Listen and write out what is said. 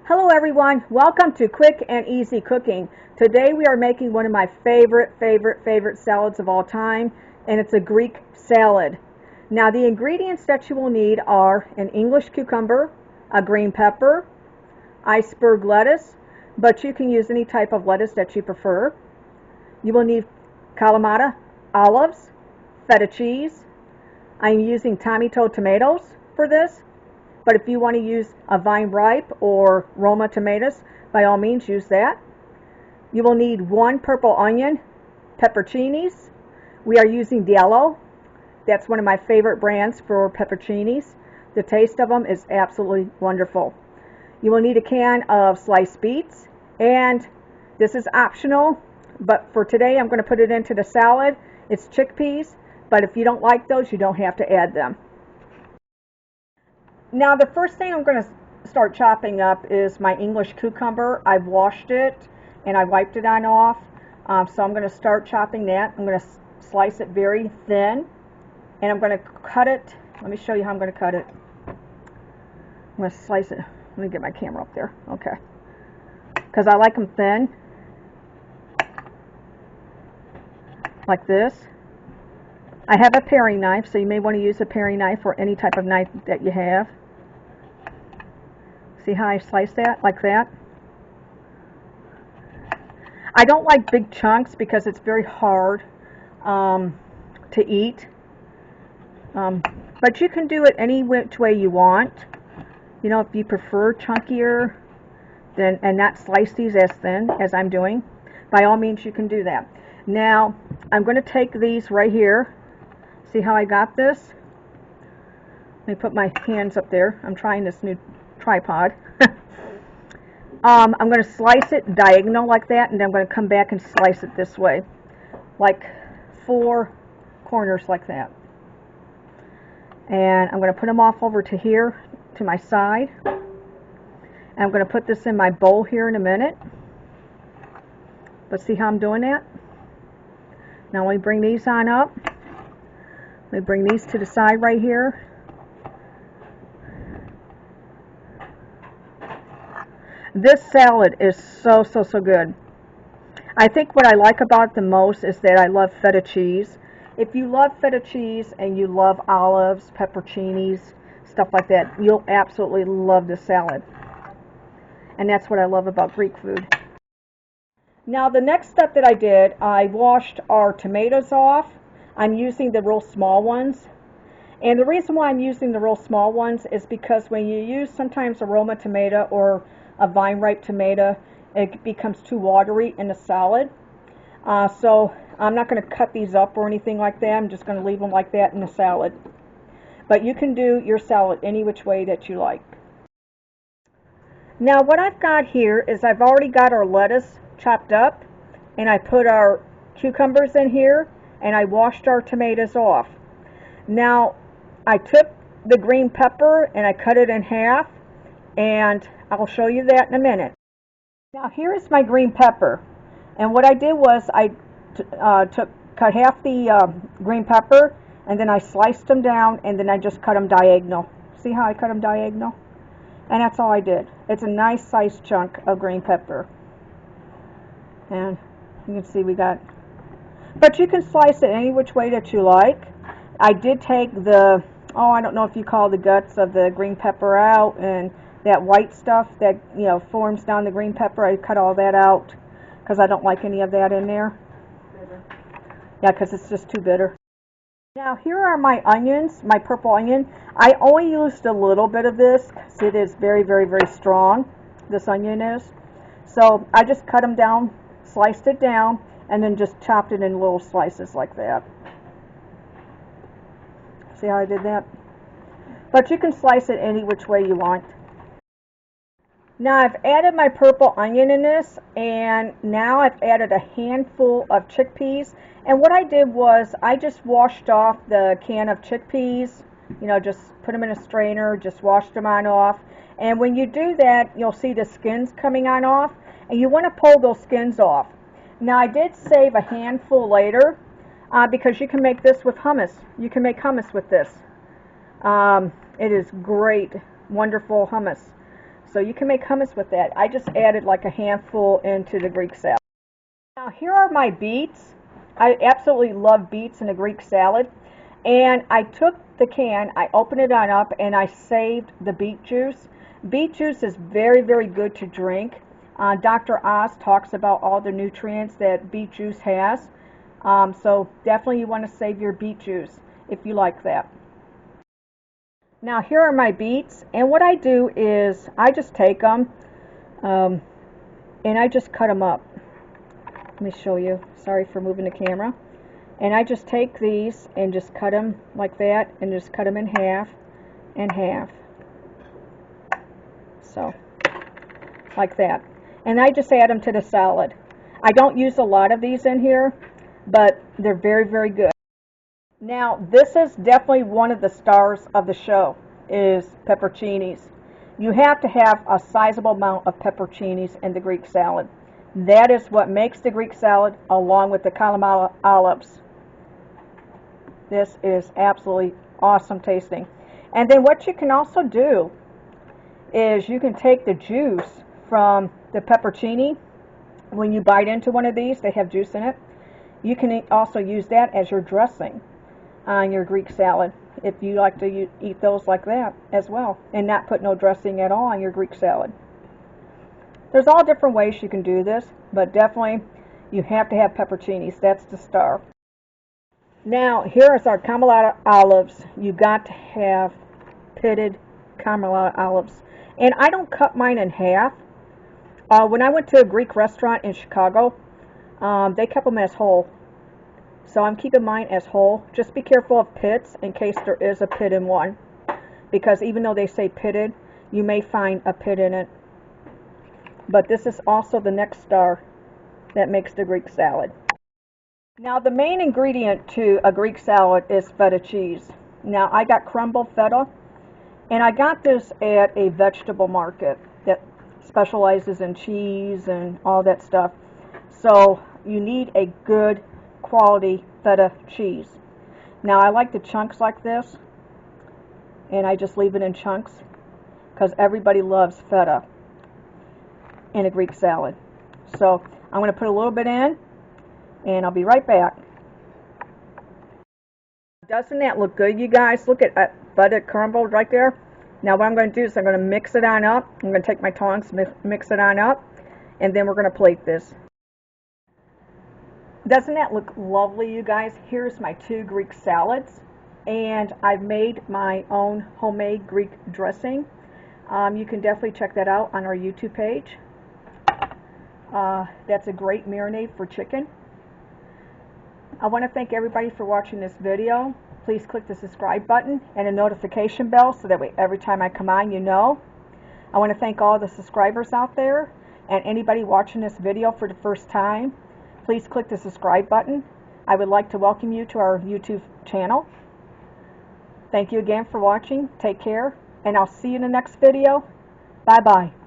Hello everyone, welcome to Quick and Easy Cooking. Today we are making one of my favorite salads of all time, and it's a Greek salad. Now the ingredients that you will need are an English cucumber, a green pepper, iceberg lettuce, but you can use any type of lettuce that you prefer. You will need Kalamata olives, feta cheese. I'm using tomato tomatoes for this. But if you want to use a vine ripe or Roma tomatoes, by all means use that. You will need 1 purple onion, pepperoncinis. We are using Delallo. That's one of my favorite brands for pepperoncinis. The taste of them is absolutely wonderful. You will need a can of sliced beets, and this is optional, but for today I'm going to put it into the salad. It's chickpeas, but if you don't like those, you don't have to add them. Now the first thing I'm going to start chopping up is my English cucumber. I've washed it and I wiped it on off. So I'm going to start chopping that. I'm going to slice it very thin and I'm going to cut it. Let me show you how I'm going to cut it. I'm going to slice it. Let me get my camera up there. Okay. Because I like them thin. Like this. I have a paring knife, so you may want to use a paring knife or any type of knife that you have. See how I slice that? Like that. I don't like big chunks because it's very hard to eat. But you can do it any which way you want. You know, if you prefer chunkier then and not slice these as thin as I'm doing, by all means you can do that. Now, I'm going to take these right here. See how I got this? Let me put my hands up there. I'm trying this new tripod. I'm going to slice it diagonal like that, and then I'm going to come back and slice it this way, like 4 corners like that. And I'm going to put them off over to here, to my side. And I'm going to put this in my bowl here in a minute. But see how I'm doing that? Now let me bring these on up. Let me bring these to the side right here. This salad is so good. I think what I like about it the most is that I love feta cheese. If you love feta cheese and you love olives, pepperoncinis, stuff like that, you'll absolutely love this salad. And that's what I love about Greek food. Now the next step that I did, I washed our tomatoes off. I'm using the real small ones. And the reason why I'm using the real small ones is because when you use sometimes a Roma tomato or a vine ripe tomato, it becomes too watery in the salad. So I'm not going to cut these up or anything like that. I'm just going to leave them like that in the salad. But you can do your salad any which way that you like. Now what I've got here is I've already got our lettuce chopped up, and I put our cucumbers in here, and I washed our tomatoes off. Now I took the green pepper and I cut it in half, and I'll show you that in a minute. Now here is my green pepper, and what I did was I cut half the green pepper, and then I sliced them down, and then I just cut them diagonal. See how I cut them diagonal? And that's all I did. It's a nice sized chunk of green pepper. And you can see we got, but you can slice it any which way that you like. I did take the, I don't know if you call the guts of the green pepper out, and that white stuff that, you know, forms down the green pepper, I cut all that out because I don't like any of that in there. Yeah, because it's just too bitter. Now here are my onions, my purple onion. I only used a little bit of this because it is very strong, this onion is. So I just cut them down, sliced it down, and then just chopped it in little slices like that. See how I did that? But you can slice it any which way you want. Now I've added my purple onion in this, and now I've added a handful of chickpeas. And what I did was I just washed off the can of chickpeas, you know, just put them in a strainer, just washed them on off. And when you do that, you'll see the skins coming on off, and you want to pull those skins off. Now I did save a handful later because you can make this with hummus. You can make hummus with this. It is great, wonderful hummus. So you can make hummus with that. I just added like a handful into the Greek salad. Now here are my beets. I absolutely love beets in a Greek salad. And I took the can, I opened it on up, and I saved the beet juice. Beet juice is very, very good to drink. Dr. Oz talks about all the nutrients that beet juice has. So definitely you want to save your beet juice if you like that. Now here are my beets, and what I do is I just take them and I just cut them up. Let me show you. Sorry for moving the camera. And I just take these and just cut them like that, and just cut them in half and half. So, like that. And I just add them to the salad. I don't use a lot of these in here, but they're very, very good. Now, this is definitely one of the stars of the show, is pepperoncinis. You have to have a sizable amount of pepperoncinis in the Greek salad. That is what makes the Greek salad, along with the Kalamata olives. This is absolutely awesome tasting. And then what you can also do is you can take the juice from the pepperoncini. When you bite into one of these, they have juice in it. You can also use that as your dressing on your Greek salad, if you like to eat those like that as well, and not put no dressing at all on your Greek salad. There's all different ways you can do this, but definitely you have to have pepperoncinis. That's the star. Now, here is our Kalamata olives. You got to have pitted Kalamata olives. And I don't cut mine in half. When I went to a Greek restaurant in Chicago, they kept them as whole. So I'm keeping mine as whole. Just be careful of pits in case there is a pit in one. Because even though they say pitted, you may find a pit in it. But this is also the next star that makes the Greek salad. Now the main ingredient to a Greek salad is feta cheese. Now I got crumbled feta, and I got this at a vegetable market that specializes in cheese and all that stuff. So you need a good quality feta cheese. Now I like the chunks like this, and I just leave it in chunks because everybody loves feta in a Greek salad. So I'm going to put a little bit in, and I'll be right back. Doesn't that look good, you guys? Look at feta crumbled right there. Now what I'm going to do is I'm going to mix it on up. I'm going to take my tongs, mix it on up, and then we're going to plate this. Doesn't that look lovely, you guys? Here's my 2 Greek salads, and I've made my own homemade Greek dressing. You can definitely check that out on our YouTube page. That's a great marinade for chicken. I want to thank everybody for watching this video. Please click the subscribe button and a notification bell so that way every time I come on you know. I want to thank all the subscribers out there, and anybody watching this video for the first time. Please click the subscribe button. I would like to welcome you to our YouTube channel. Thank you again for watching. Take care, and I'll see you in the next video. Bye-bye.